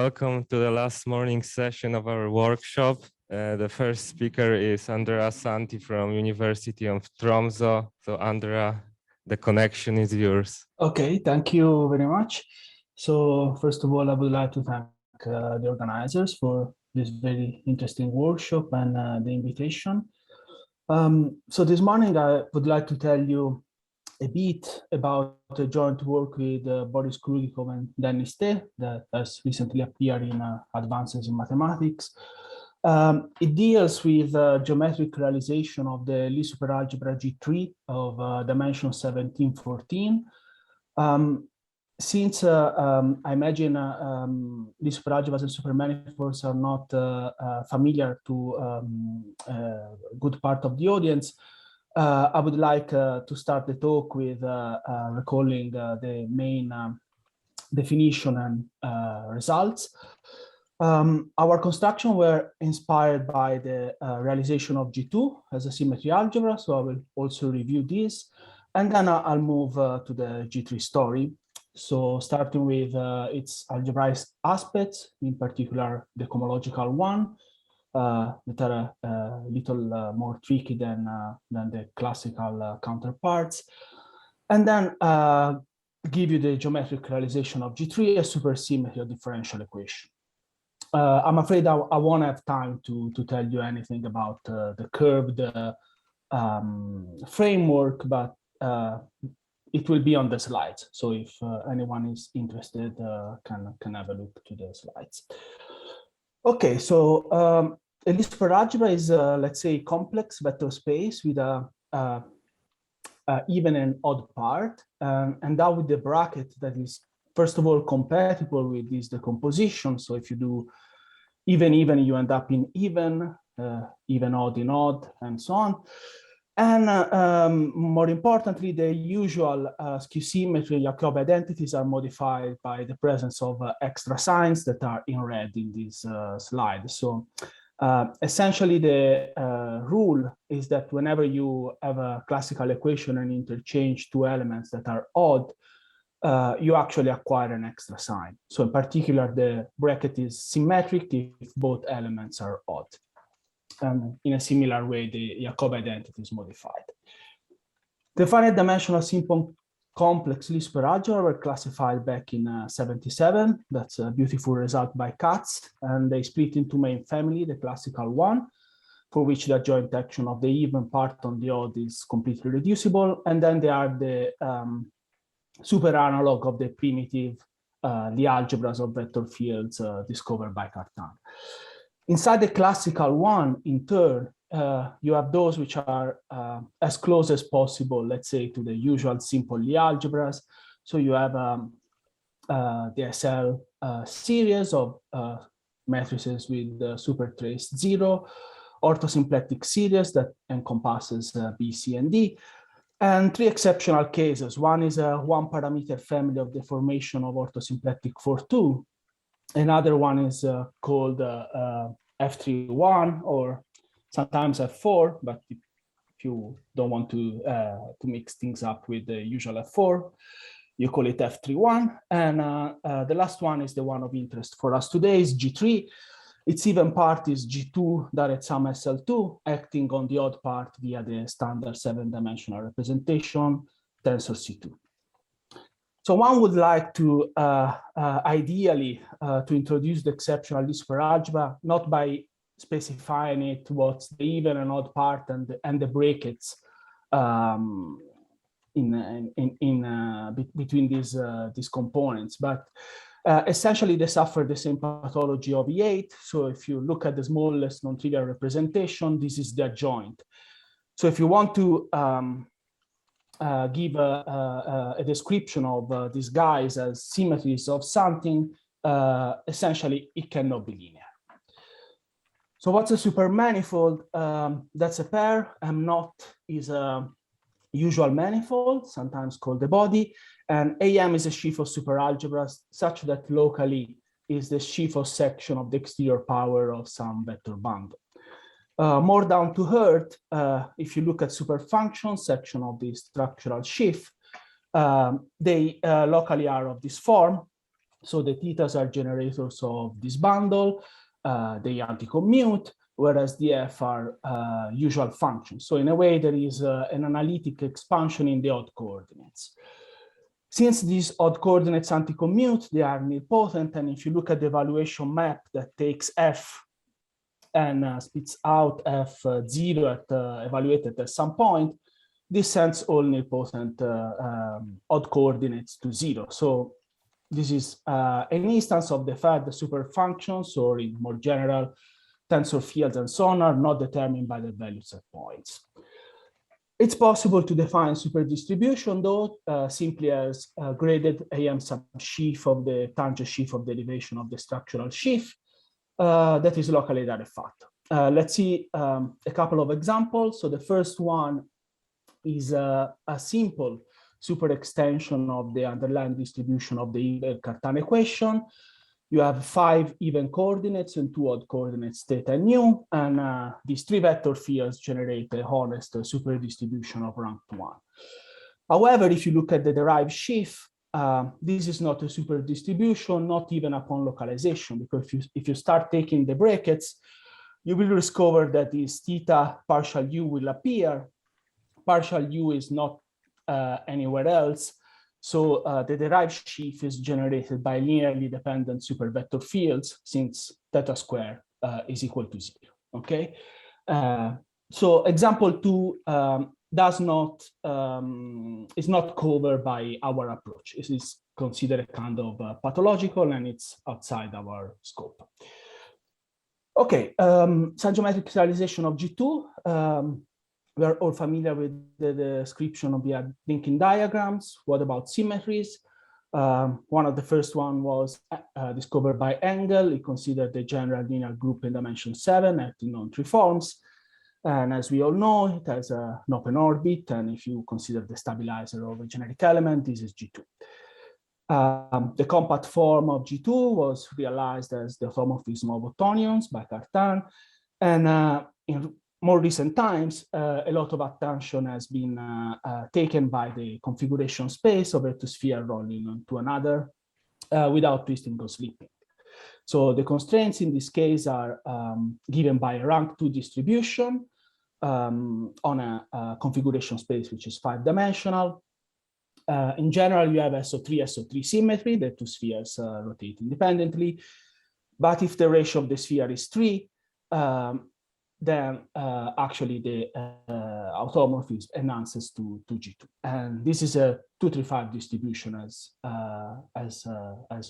Welcome to the last morning session of our workshop. The first speaker is Andrea Santi from University of Tromsø. So Andrea, the connection is yours. Okay, thank you very much. So first of all, I would like to thank the organizers for this very interesting workshop and the invitation. So this morning, I would like to tell you a bit about a joint work with Boris Kruglikov and Dennis T that has recently appeared in Advances in Mathematics. It deals with geometric realization of the Lie superalgebra G3 of dimension 1714. Since I imagine Lie superalgebras and supermanifolds are not familiar to a good part of the audience, I would like to start the talk with recalling the main definition and results. Our construction were inspired by the realization of G2 as a symmetry algebra, so I will also review this, and then I'll move to the G3 story. So starting with its algebraic aspects, in particular the cohomological one, that are a little more tricky than the classical counterparts, and then give you the geometric realization of G3 as supersymmetry of differential equation. I'm afraid I won't have time to tell you anything about the curved framework, but it will be on the slides. So if anyone is interested, can have a look to the slides. Okay, so a Lie superalgebra is, let's say, complex vector space with a even and odd part, and that with the bracket that is, first of all, compatible with this decomposition. So if you do even, you end up in even, odd in odd, and so on. And more importantly, the usual skew symmetry Jacobi identities are modified by the presence of extra signs that are in red in this slide. So essentially, the rule is that whenever you have a classical equation and interchange two elements that are odd, you actually acquire an extra sign. So in particular, the bracket is symmetric if both elements are odd. And in a similar way, the Jacobi identity is modified. The finite dimensional simple complex Lie superalgebra were classified back in 77. That's a beautiful result by Katz. And they split into main family, the classical one, for which the adjoint action of the even part on the odd is completely reducible. And then there are the super analog of the primitive the algebras of vector fields discovered by Cartan. Inside the classical one, in turn, you have those which are as close as possible, let's say, to the usual simple Lie algebras. So you have the SL series of matrices with supertrace 0, orthosymplectic series that encompasses B, C, and D, and three exceptional cases. One is a one-parameter family of deformation of orthosymplectic 4-2. Another one is called F3-1 or sometimes F4, but if you don't want to mix things up with the usual F4, you call it F3-1. And the last one is the one of interest for us today, is G3. Its even part is G2 direct sum SL2, acting on the odd part via the standard 7-dimensional representation, tensor C2. So one would like to, ideally, to introduce the exceptional Lie superalgebra, not by specifying it what's the even and odd part and the brackets between these components, but essentially they suffer the same pathology of E8. So if you look at the smallest non-trivial representation, this is the adjoint. So if you want to give a description of these guys as symmetries of something, essentially it cannot be linear. So what's a supermanifold? That's a pair. M0 is a usual manifold, sometimes called the body, and AM is a sheaf of superalgebras such that locally is the sheaf of section of the exterior power of some vector bundle. More down to earth, if you look at superfunctions, section of the structural sheaf, they locally are of this form. So the thetas are generators of this bundle, they anti-commute, whereas the F are usual functions. So in a way, there is an analytic expansion in the odd coordinates. Since these odd coordinates anti-commute, they are nilpotent, and if you look at the evaluation map that takes F and spits out F0 at evaluated at some point, this sends all nilpotent odd coordinates to 0. So this is an instance of the fact that super functions, or in more general, tensor fields and so on, are not determined by the values at points. It's possible to define superdistribution, though, simply as graded AM sub sheaf of the tangent sheaf of derivation of the structural sheaf that is locally rarefact. Let's see a couple of examples. So the first one is a simple super extension of the underlying distribution of the Hilbert-Cartan equation. You have 5 even coordinates and 2 odd coordinates, theta and nu, and these 3 vector fields generate a honest super distribution of rank 1. However, if you look at the derived sheaf, this is not a super distribution, not even upon localization, because if you start taking the brackets, you will discover that this theta partial u will appear. Partial u is not anywhere else. So the derived sheaf is generated by linearly dependent supervector fields, since theta square is equal to 0. Okay. So example 2 is not covered by our approach. It is considered a kind of pathological, and it's outside our scope. Okay, some geometric realization of G2. We are all familiar with the description of the linking diagrams. What about symmetries? One of the first one was discovered by Engel. He considered the general linear group in dimension 7 acting on 3 forms. And as we all know, it has an open orbit. And if you consider the stabilizer of a generic element, this is G2. The compact form of G2 was realized as the homomorphism of autonions by Cartan. And in more recent times, a lot of attention has been taken by the configuration space of a two-sphere rolling onto another without twisting or slipping. So the constraints in this case are given by a rank 2 distribution on a configuration space which is 5-dimensional. In general, you have SO3 symmetry, the two spheres rotate independently. But if the ratio of the sphere is 3, then actually the automorphism enhances to G2. And this is a 2-3-5 distribution as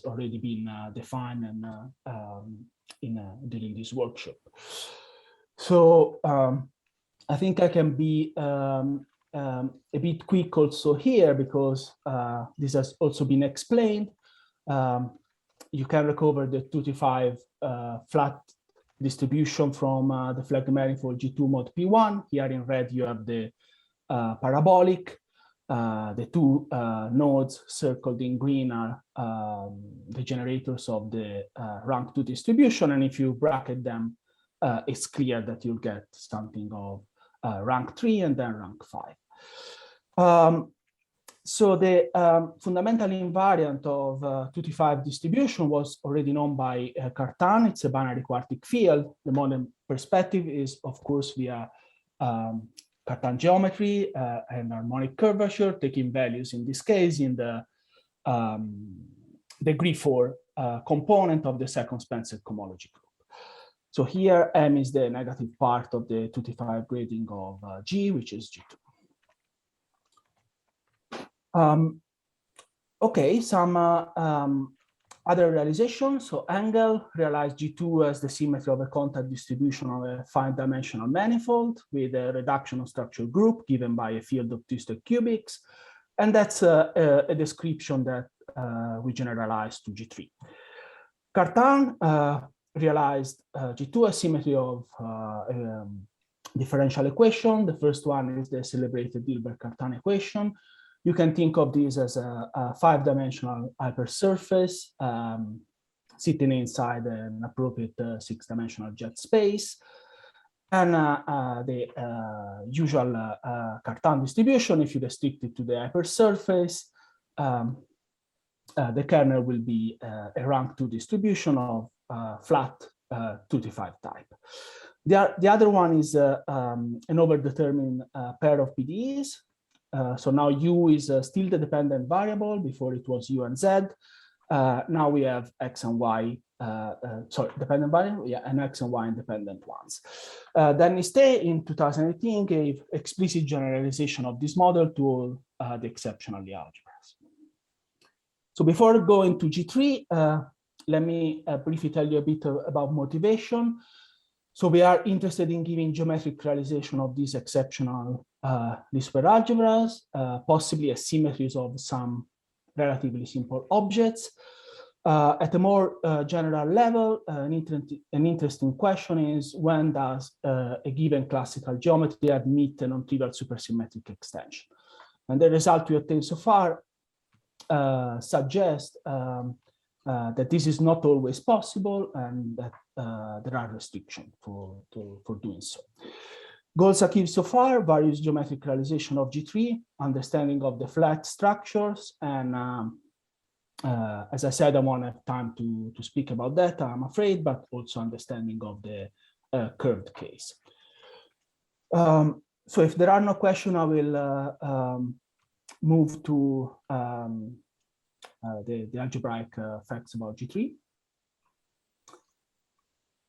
already been defined and during this workshop. So I think I can be a bit quick also here, because this has also been explained. You can recover the 2-5 flat distribution from the flag manifold G2 mod P1. Here in red, you have the parabolic. The 2 nodes circled in green are the generators of the rank 2 distribution. And if you bracket them, it's clear that you'll get something of rank 3 and then rank 5. So the fundamental invariant of 2-5 distribution was already known by Cartan. It's a binary quartic field. The modern perspective is, of course, via Cartan geometry and harmonic curvature, taking values in this case in the degree 4 component of the second Spencer cohomology group. So here M is the negative part of the 2-5 grading of G, which is G2. Okay, some other realizations. So Engel realized G2 as the symmetry of a contact distribution of a 5-dimensional manifold with a reduction of structure group given by a field of twisted cubics. And that's a description that we generalized to G3. Cartan realized G2 as symmetry of differential equation. The first one is the celebrated Hilbert-Cartan equation. You can think of this as a 5-dimensional hypersurface sitting inside an appropriate 6-dimensional jet space. And the usual Cartan distribution, if you restrict it to the hypersurface, the kernel will be a rank 2 distribution of flat 2-5 type. The other one is an overdetermined pair of PDEs. So now U is still the dependent variable. Before it was U and Z. Now we have X and Y, sorry, dependent variable, yeah, and X and Y independent ones. Then Niste in 2018 gave explicit generalization of this model to all the exceptional algebras. So before going to G3, let me briefly tell you a bit about motivation. So we are interested in giving geometric realization of these exceptional superalgebras, possibly as symmetries of some relatively simple objects. At a more general level, an interesting question is, when does a given classical geometry admit a non-trivial supersymmetric extension? And the result we obtained so far suggests that this is not always possible, and that there are restrictions for doing so. Goals achieved so far: various geometric realization of G3, understanding of the flat structures, and as I said, I won't have time to speak about that, I'm afraid, but also understanding of the curved case. So if there are no questions, I will move to the algebraic facts about G3.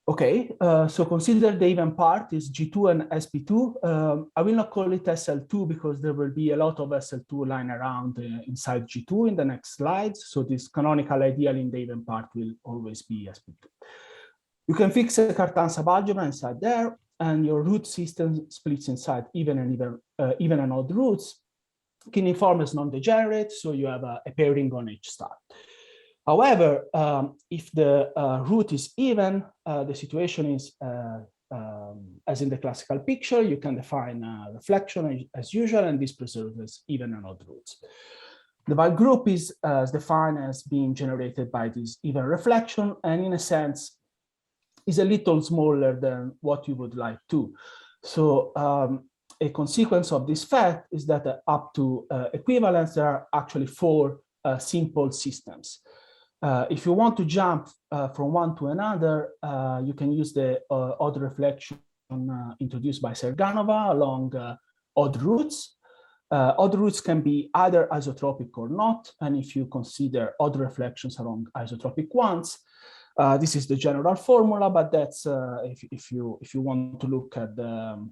Okay, so consider the even part is G2 and SP2. I will not call it SL2 because there will be a lot of SL2 lying around inside G2 in the next slides. So this canonical ideal in the even part will always be SP2. You can fix a Cartan subalgebra inside there, and your root system splits inside even and odd roots. Cuneiform is non-degenerate, so you have a pairing on each star. However, if the root is even, the situation is as in the classical picture. You can define a reflection as usual, and this preserves even and odd roots. The Val group is defined as being generated by this even reflection, and in a sense is a little smaller than what you would like to. So a consequence of this fact is that up to equivalence, there are actually 4 simple systems. If you want to jump from one to another, you can use the odd reflection introduced by Serganova along odd roots. Odd roots can be either isotropic or not, and if you consider odd reflections along isotropic ones, this is the general formula. But that's if you want to look at the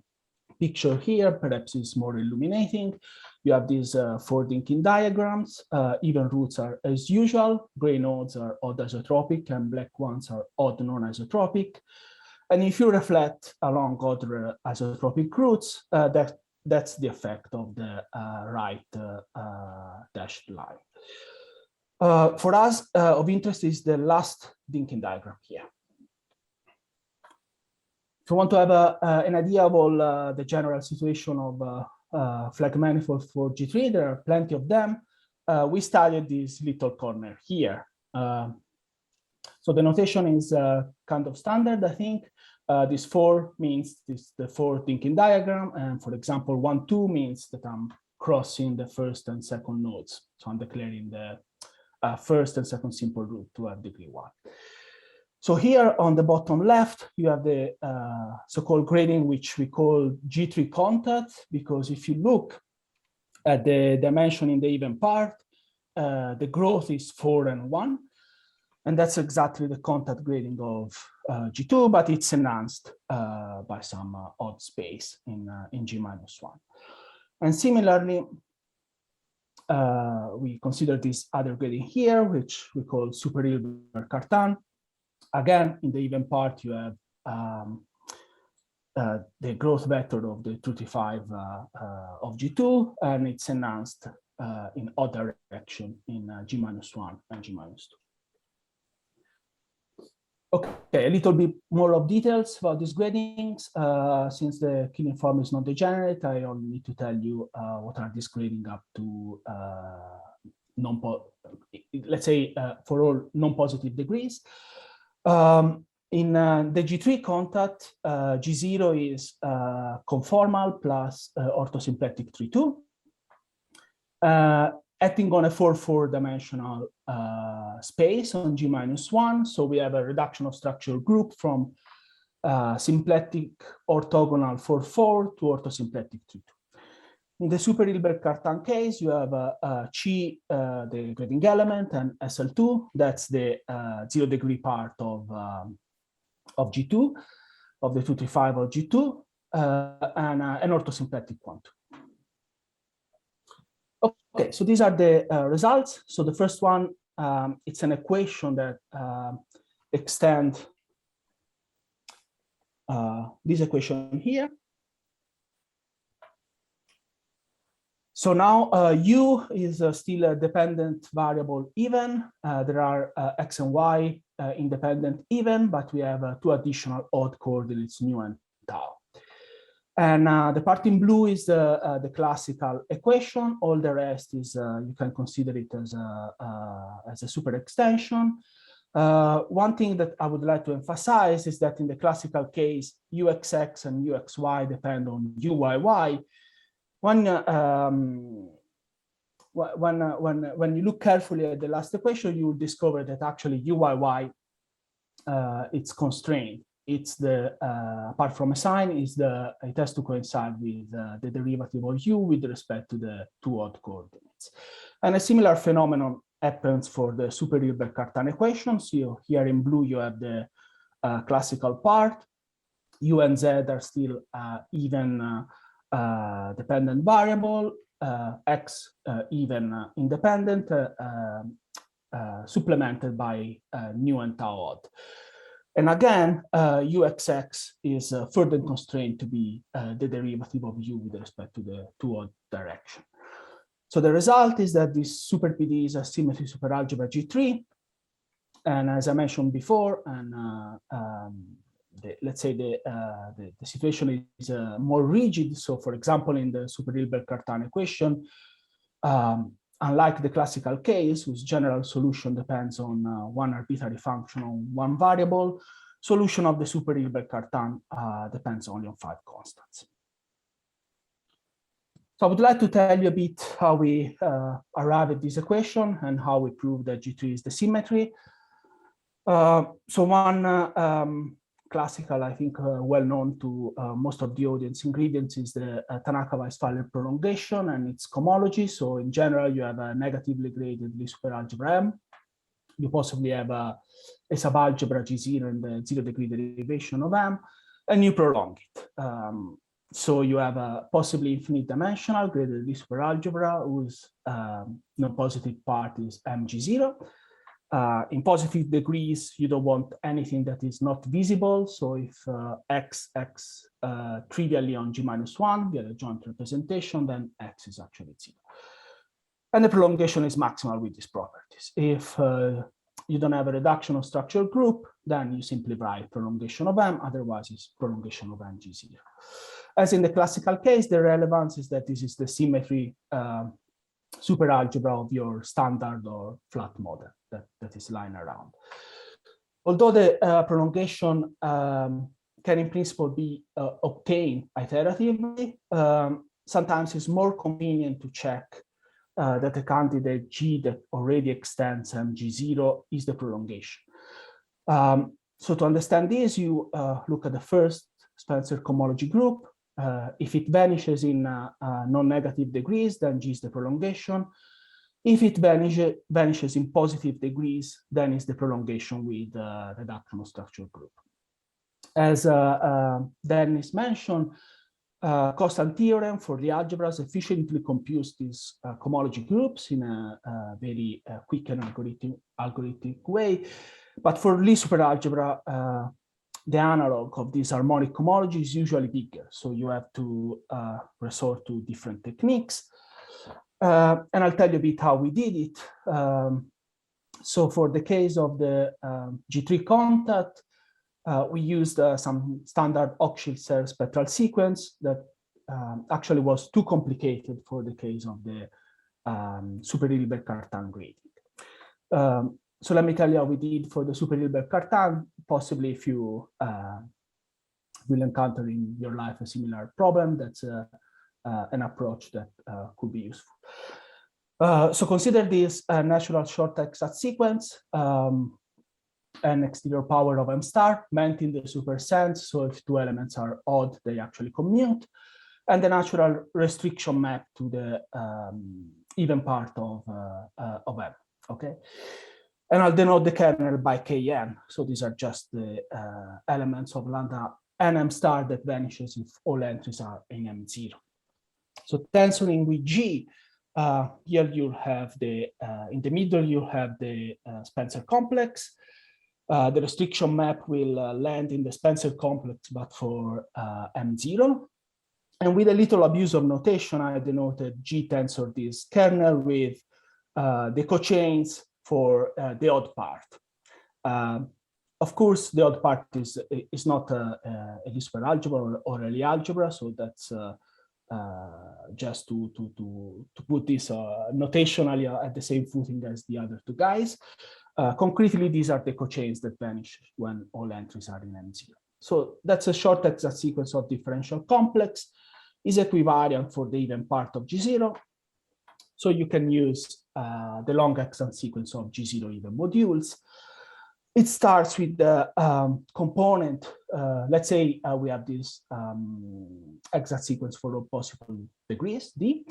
picture here, perhaps it's more illuminating. You have these 4 Dinkin diagrams. Even roots are as usual. Gray nodes are odd isotropic, and black ones are odd non-isotropic. And if you reflect along odd isotropic roots, that's the effect of the right dashed line. For us, of interest is the last Dinkin diagram here. If you want to have an idea of all the general situation of flag manifolds for G3, there are plenty of them. We studied this little corner here. So the notation is kind of standard, I think. This 4 means the 4 Dinkin diagram, and for example, 1, 2 means that I'm crossing the first and second nodes. So I'm declaring the first and second simple root to have degree 1. So here on the bottom left, you have the so-called grading, which we call G3 contact, because if you look at the dimension in the even part, the growth is 4 and 1. And that's exactly the contact grading of G2, but it's enhanced by some odd space in G-1. And similarly, we consider this other grading here, which we call super Hilbert Cartan. Again, in the even part, you have the growth vector of the 2-5 of G2, and it's enhanced in odd direction in G-1 and G-2. Okay, a little bit more of details about these gradings. Since the cuneiform is not degenerate, I only need to tell you what are these grading up to let's say for all non-positive degrees. In the G3 contact, G0 is conformal plus orthosymplectic 3-2. acting on a 4-dimensional space on G-1. So we have a reduction of structural group from symplectic orthogonal 4-4 to orthosymplectic 3-2. In the super Hilbert Cartan case, you have Chi, the grading element, and SL2. That's the 0-degree part of G2, of the 235 of G2, and an orthosymplectic quantum. Okay, so these are the results. So the first one, it's an equation that extends this equation here. So now U is still a dependent variable even. There are X and Y independent even, but we have 2 additional odd coordinates, nu and tau. And the part in blue is the classical equation. All the rest is, you can consider it as a super extension. One thing that I would like to emphasize is that in the classical case, UXX and UXY depend on UYY. When you look carefully at the last equation, you will discover that actually UYY it's constrained. It's the apart from a sign, it has to coincide with the derivative of U with respect to the 2 odd coordinates. And a similar phenomenon happens for the super Hilbert Cartan equation. So here in blue you have the classical part. U and Z are still even dependent variable, X even independent, supplemented by nu and tau odd. And again, UXX is further constrained to be the derivative of U with respect to the 2 odd direction. So the result is that this super PD is a symmetry superalgebra G3. And as I mentioned before, and let's say the situation is more rigid. So for example, in the super Hilbert Cartan equation, unlike the classical case, whose general solution depends on one arbitrary function on one variable, solution of the super Hilbert Cartan depends only on 5 constants. So I would like to tell you a bit how we arrive at this equation and how we prove that G3 is the symmetry. So one classical, I think, well known to most of the audience ingredients is the Tanaka Weisfeiler prolongation and its cohomology. So in general, you have a negatively graded superalgebra M. You possibly have a subalgebra G0 and the 0-degree derivation of M, and you prolong it. So you have a possibly infinite dimensional graded superalgebra whose non-positive part is MG0. In positive degrees, you don't want anything that is not visible. So if X trivially on G-1, get a joint representation, then X is actually 0. And the prolongation is maximal with these properties. If you don't have a reduction of structural group, then you simply write prolongation of M, otherwise it's prolongation of MG0. As in the classical case, the relevance is that this is the symmetry superalgebra of your standard or flat model that is lying around. Although the prolongation can in principle be obtained iteratively, sometimes it's more convenient to check that the candidate G that already extends MG0 is the prolongation. So to understand this, you look at the first Spencer cohomology group. If it vanishes in non-negative degrees, then G is the prolongation. If it vanishes in positive degrees, then it's the prolongation with reduction of structural group. As Dennis mentioned, Constant theorem for the algebras efficiently computes these cohomology groups in a very quick and algorithmic way. But for Lie superalgebra, the analog of this harmonic cohomology is usually bigger. So you have to resort to different techniques. And I'll tell you a bit how we did it. So for the case of the G3 contact, we used some standard Hochschild spectral sequence that actually was too complicated for the case of the super Hilbert Cartan grading. So let me tell you how we did for the super Hilbert Cartan. Possibly if you will encounter in your life a similar problem, that's an approach that could be useful. So consider this a natural short exact sequence, an exterior power of m star meant in the super sense. So if two elements are odd, they actually commute, and the natural restriction map to the even part of m. Okay, and I'll denote the kernel by kn. So these are just the elements of lambda n m star that vanishes if all entries are in M0. So tensoring with G, here you'll have the, in the middle, you'll have the Spencer complex. The restriction map will land in the Spencer complex, but for M0. And with a little abuse of notation, I denoted G tensor this kernel with the cochains for the odd part. Of course, the odd part is not a superalgebra or a algebra, so that's just to put this notationally at the same footing as the other two guys. Concretely, these are the cochains that vanish when all entries are in M0. So that's a short exact sequence of differential complex, is equivariant for the even part of G0. So you can use the long exact sequence of G0 even modules. It starts with the component. Let's say we have this exact sequence for all possible degrees, D.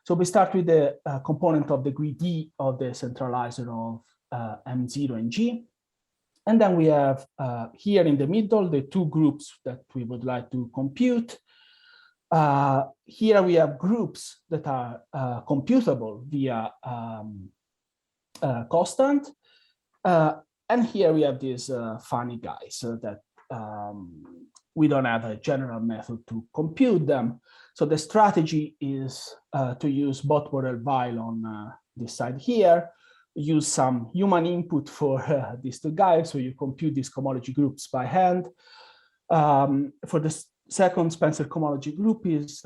So we start with the component of degree D of the centralizer of M0 and G. And then we have here in the middle, the two groups that we would like to compute. Here we have groups that are computable via constant. And here we have these funny guys that we don't have a general method to compute them. So the strategy is to use both Borel-Weil on this side here, use some human input for these two guys. So you compute these cohomology groups by hand. For the second Spencer cohomology group is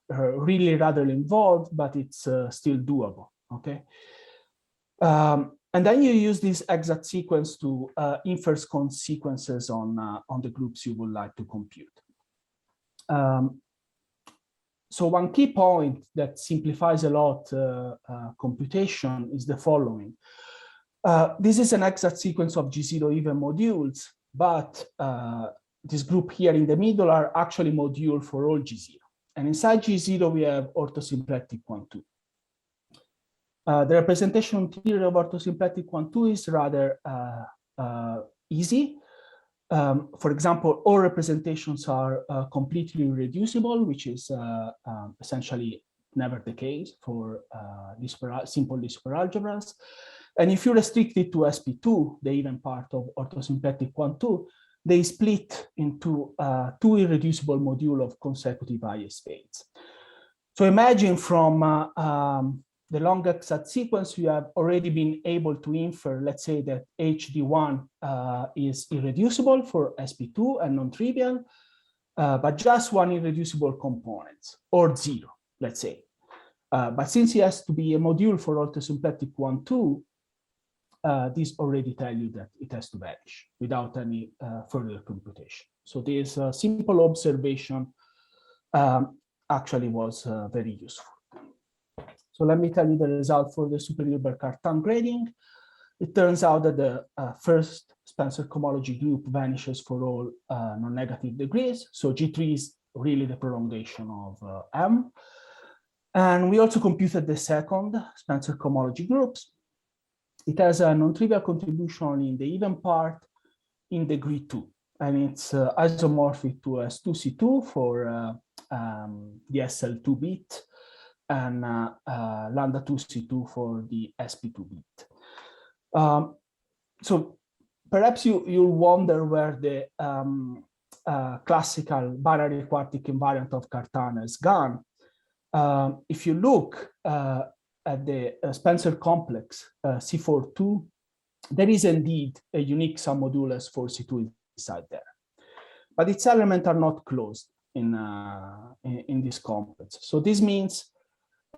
really rather involved, but it's still doable, okay? And then you use this exact sequence to infer consequences on the groups you would like to compute. So one key point that simplifies a lot computation is the following. This is an exact sequence of G0 even modules, but this group here in the middle are actually module for all G0. And inside G0, we have orthosymplectic 1,2. The representation theory of orthosymplectic 1,2 is rather easy. For example, all representations are completely irreducible, which is essentially never the case for simple superalgebras. And if you restrict it to SP2, the even part of orthosymplectic 1,2, they split into two irreducible modules of consecutive IA states. So imagine from the long exact sequence, we have already been able to infer, let's say that HD1 is irreducible for SP2 and non-trivial, but just one irreducible component, or 0, let's say. But since it has to be a module for orthosymplectic 1,2, these already tell you that it has to vanish without any further computation. So this simple observation actually was very useful. So let me tell you the result for the super Hilbert Cartan grading. It turns out that the first Spencer cohomology group vanishes for all non-negative degrees. So G3 is really the prolongation of M. And we also computed the second Spencer cohomology groups. It has a non-trivial contribution only in the even part in degree 2. And it's isomorphic to S2C2 for the SL2 bit, and lambda 2C2 for the SP2 bit. So perhaps you'll wonder where the classical binary quartic invariant of Cartan has gone. If you look at the Spencer complex C42, there is indeed a unique submodulus for C2 inside there, but its elements are not closed in this complex. So this means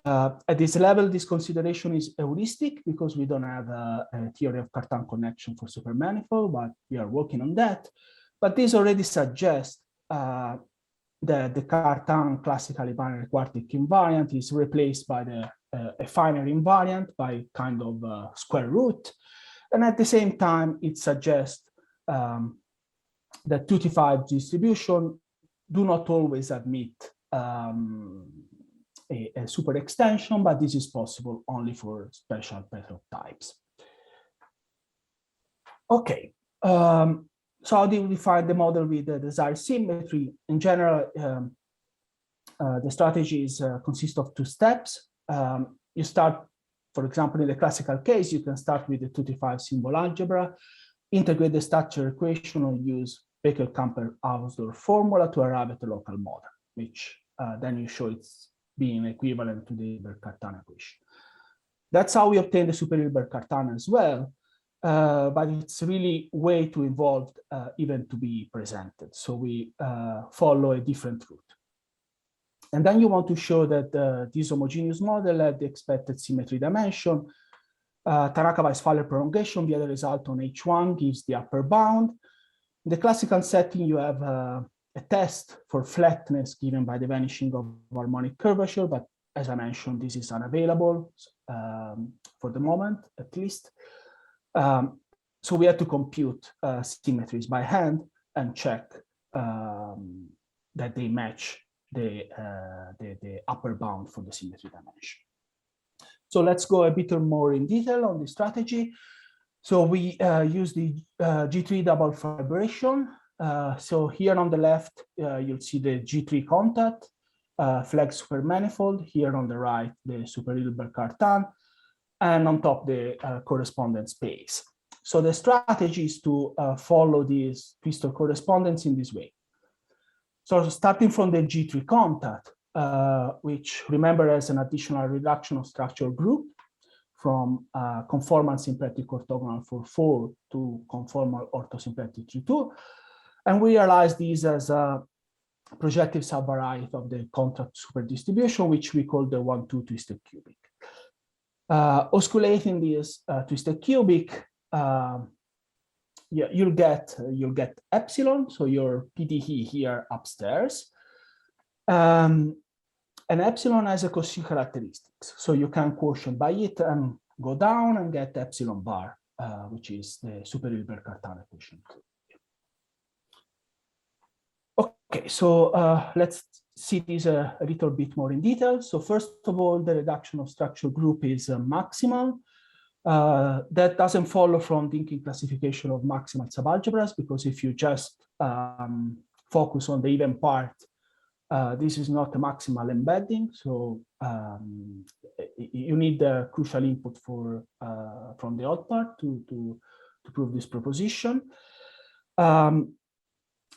at this level, this consideration is heuristic because we don't have a theory of Cartan connection for supermanifold, but we are working on that. But this already suggests that the Cartan classically binary quartic invariant is replaced by the a finite invariant by kind of square root. And at the same time, it suggests that 2-5 distribution do not always admit a super extension, but this is possible only for special Petrov types. Okay, so how do we define the model with the desired symmetry? In general, the strategies consist of 2 steps. You start, for example, in the classical case, you can start with the 2-5 symbol algebra, integrate the structure equation, or use Becker-Camper-Hausdorff formula to arrive at a local model, which then you show it's being equivalent to the Hilbert-Cartan equation. That's how we obtain the super Hilbert-Cartan as well, but it's really way too involved even to be presented. So we follow a different route. And then you want to show that this homogeneous model had the expected symmetry dimension. Tanaka Weisfeiler prolongation via the result on H1 gives the upper bound. In the classical setting, you have a test for flatness given by the vanishing of harmonic curvature, but as I mentioned, this is unavailable for the moment, at least. So we had to compute symmetries by hand and check that they match the upper bound for the symmetry dimension. So let's go a bit more in detail on the strategy. So we use the G3 double fibration. So here on the left, you'll see the G3 contact, flag supermanifold. Here on the right, the super Hilbert-Cartan, and on top the correspondence space. So the strategy is to follow this twistor correspondence in this way. So starting from the G3 contact, which remember as an additional reduction of structural group from conformal symplectic orthogonal for 4 to conformal orthosymplectic 3-2. And we realize these as a projective subvariety of the contract superdistribution, which we call the 1-2 twisted cubic. Osculating this twisted cubic, you'll get epsilon, so your PDE here upstairs. And epsilon has a Cauchy characteristics, so you can quotient by it and go down and get epsilon bar, which is the super Hilbert-Cartan equation. Okay, so let's see this a little bit more in detail. So first of all, the reduction of structural group is maximal. That doesn't follow from thinking classification of maximal subalgebras, because if you just focus on the even part, this is not a maximal embedding. So you need the crucial input for from the odd part to prove this proposition.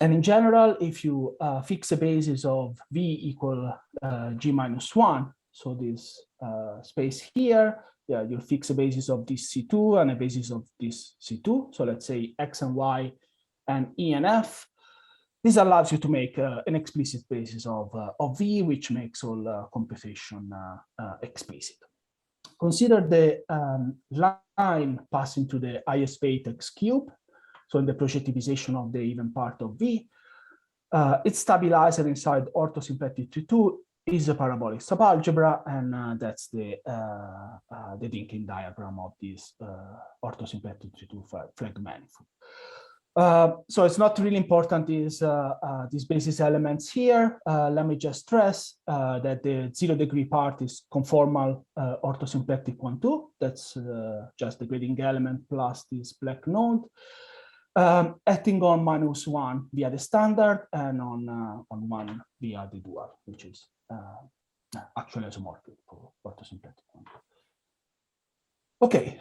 And in general, if you fix a basis of V equal G minus 1, so this space here, you'll fix a basis of this C2 and a basis of this C2. So let's say X and Y and E and F. This allows you to make an explicit basis of V, which makes all computation explicit. Consider the line passing to the IS8 X cube. So in the projectivization of the even part of V, its stabilizer inside orthosymplectic 2 is a parabolic subalgebra, and that's the thinking diagram of this orthosymplectic 2 flag manifold. So it's not really important these basis elements here. Let me just stress that the 0-degree part is conformal orthosymplectic 1-2. That's just the grading element plus this black node. Acting on -1 via the standard and on 1 via the dual, which is actually isomorphic for orthosymplectic 1-2. Okay,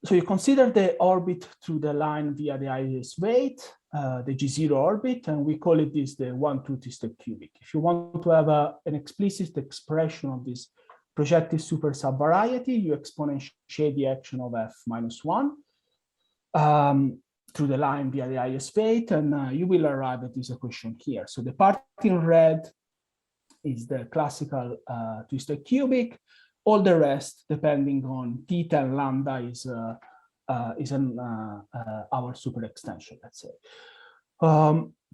so you consider the orbit through the line via the IS8, the G0 orbit, and we call it this the 1-2 twisted cubic. If you want to have an explicit expression of this projective super subvariety, you exponentiate the action of F minus 1 through the line via the IS8, and you will arrive at this equation here. So the part in red is the classical twisted cubic. All the rest, depending on theta and lambda, is our super extension, let's say.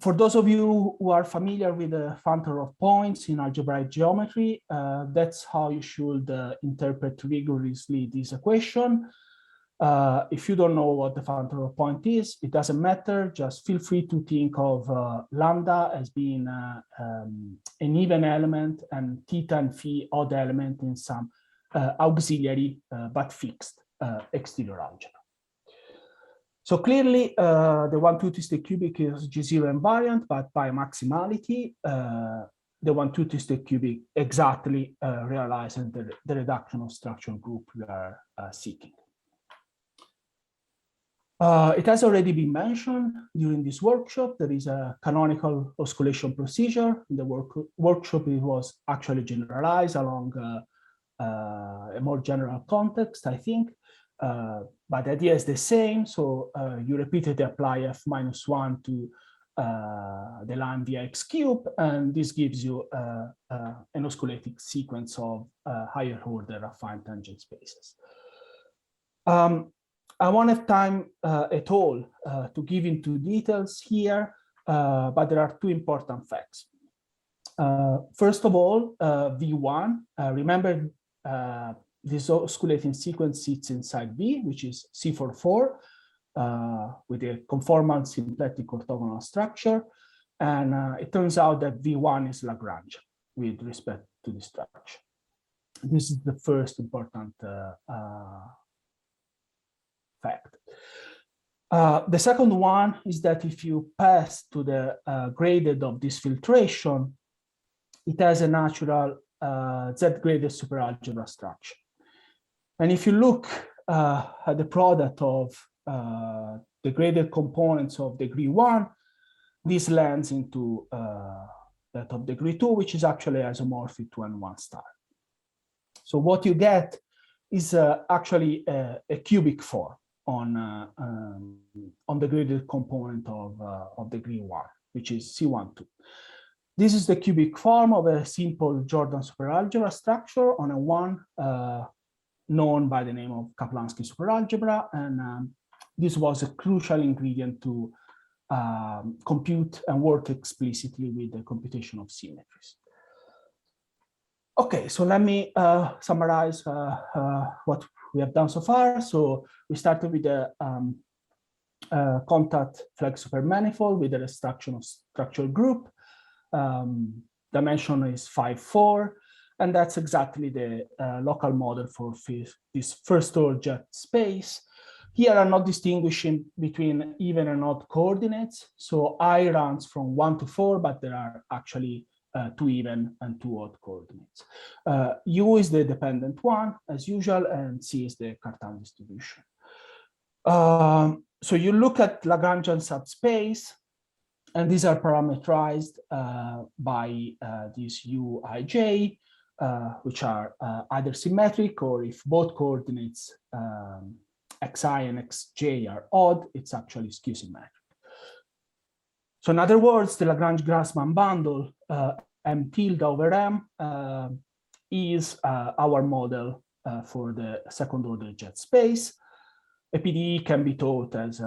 For those of you who are familiar with the functor of points in algebraic geometry, that's how you should interpret rigorously this equation. If you don't know what the functor of point is, it doesn't matter. Just feel free to think of lambda as being an even element and theta and phi odd element in some auxiliary but fixed exterior algebra. So clearly, the one-two-twisted cubic is G0 invariant, but by maximality, the one-two-twisted cubic exactly realizes the reduction of structural group we are seeking. It has already been mentioned during this workshop. There is a canonical osculation procedure. In the workshop, it was actually generalized along a more general context, I think. But the idea is the same. So you repeatedly apply f-1 to the line via x cube, and this gives you an osculating sequence of higher order affine tangent spaces. I won't have time at all to give into details here, but there are two important facts. First of all, V1, remember this osculating sequence sits inside V, which is C44, with a conformal symplectic orthogonal structure. And it turns out that V1 is Lagrange with respect to the structure. This is the first important fact. The second one is that if you pass to the gradient of this filtration, it has a natural Z-graded superalgebra structure. And if you look at the product of the graded components of degree 1, this lands into that of degree 2, which is actually isomorphic to N1 star. So what you get is actually a cubic form on the graded component of degree 1, which is C12. This is the cubic form of a simple Jordan superalgebra structure on a 1 known by the name of Kaplansky superalgebra, and this was a crucial ingredient to compute and work explicitly with the computation of symmetries. Okay, so let me summarize what we have done so far. So we started with the contact flag supermanifold with the restriction of structural group. Dimension is 5,4. And that's exactly the local model for this first order jet space. Here I'm not distinguishing between even and odd coordinates. So I runs from 1 to 4, but there are actually 2 even and 2 odd coordinates. U is the dependent one, as usual, and C is the Cartan distribution. So you look at Lagrangian subspace, and these are parameterized by this Uij. Which are either symmetric, or if both coordinates xi and xj are odd, it's actually skew symmetric. So in other words, the Lagrange-Grassmann bundle M tilde over M is our model for the second order jet space. A PDE can be thought as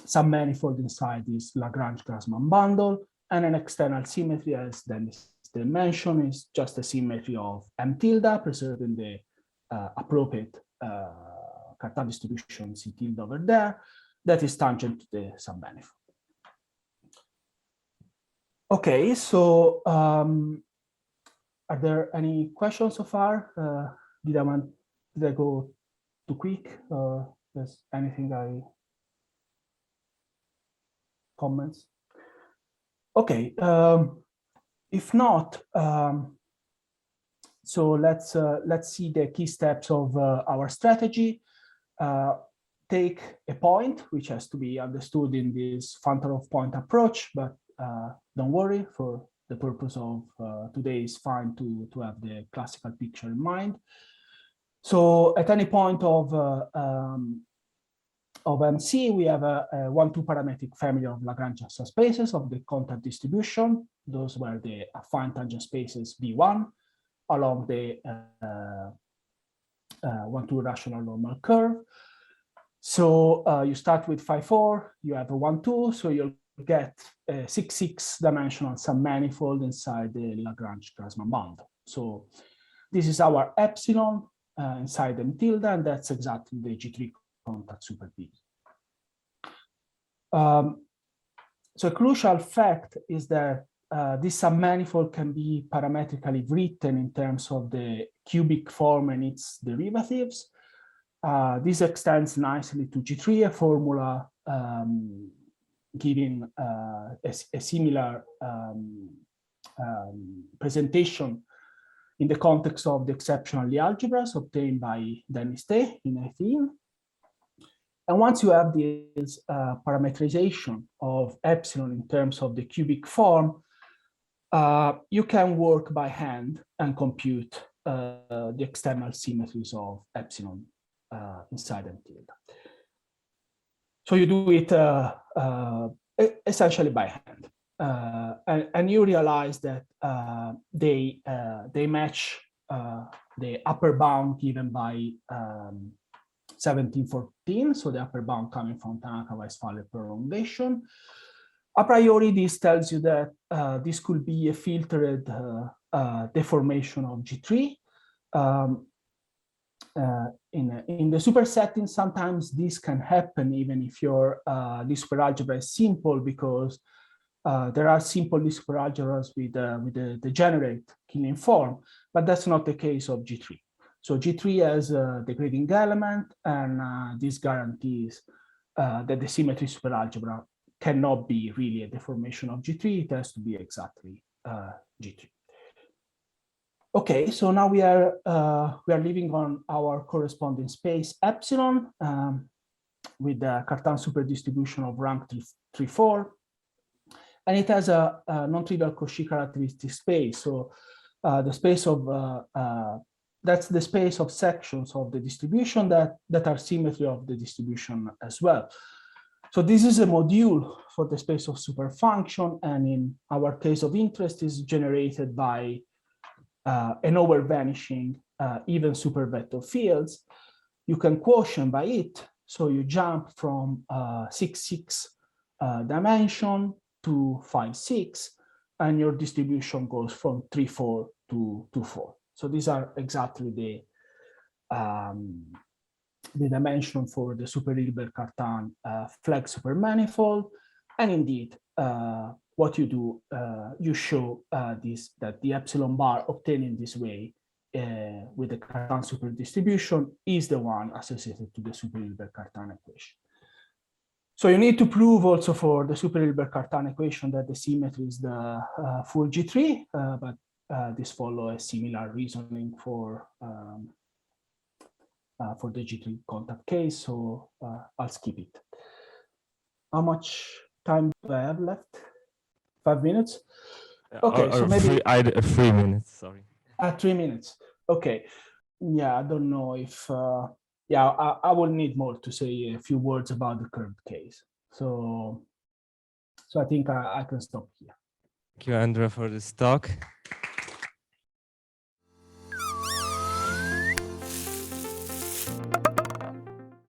some manifold inside this Lagrange-Grassmann bundle, and an external symmetry, as Dennis dimension, is just a symmetry of M tilde, preserving the appropriate Cartan distribution C tilde over there, that is tangent to the submanifold. Okay, so are there any questions so far? Did I go too quick, or there's anything comments? Okay. If not, so let's see the key steps of our strategy. Take a point, which has to be understood in this functor of point approach, but don't worry, for the purpose of today, it's fine to have the classical picture in mind. So at any point of MC, we have a 1-2 parametric family of Lagrangian subspaces of the contact distribution. Those were the affine tangent spaces V1 along the 1-2 rational normal curve. So you start with 5,4, you have a 1-2, so you're get a 6-dimensional submanifold inside the Lagrange-Grassmann bundle. So this is our epsilon inside M tilde, and that's exactly the G3 contact super B. So a crucial fact is that this submanifold can be parametrically written in terms of the cubic form and its derivatives. This extends nicely to G3, a formula giving a similar presentation in the context of the exceptional algebras obtained by Dennis Tay in 18. And once you have this parametrization of epsilon in terms of the cubic form, you can work by hand and compute the external symmetries of epsilon inside M tilde. So you do it essentially by hand. And you realize that they match the upper bound given by 1714, so the upper bound coming from Tanaka Weisfeiler prolongation. A priori, this tells you that this could be a filtered deformation of G3. In the supersetting, sometimes this can happen even if your the superalgebra is simple, because there are simple superalgebras with the degenerate Killing form, but that's not the case of G3. So G3 has the grading element, and this guarantees that the symmetry superalgebra cannot be really a deformation of G3. It has to be exactly G3. Okay, so now we are living on our corresponding space epsilon with the Cartan superdistribution of rank 3, 4, and it has a non-trivial Cauchy characteristic space. So the space of that's the space of sections of the distribution that are symmetry of the distribution as well. So this is a module for the space of superfunction, and in our case of interest is generated by an over-vanishing even supervector fields. You can quotient by it, so you jump from 6 dimension to 5, 6, and your distribution goes from 3, 4 to 4. So these are exactly the dimension for the super Hilbert Cartan flag supermanifold. And indeed, what you do, you show that the epsilon bar obtained in this way with the Cartan superdistribution is the one associated to the super Hilbert Cartan equation. So you need to prove also for the super Hilbert Cartan equation that the symmetry is the full G3, but this follows a similar reasoning for the G3 contact case, so I'll skip it. How much time do I have left? 5 minutes? Okay, so maybe 3 minutes, sorry. 3 minutes, okay. Yeah, I don't know if, yeah, I will need more to say a few words about the curved case. So I think I can stop here. Thank you, Andrea, for this talk.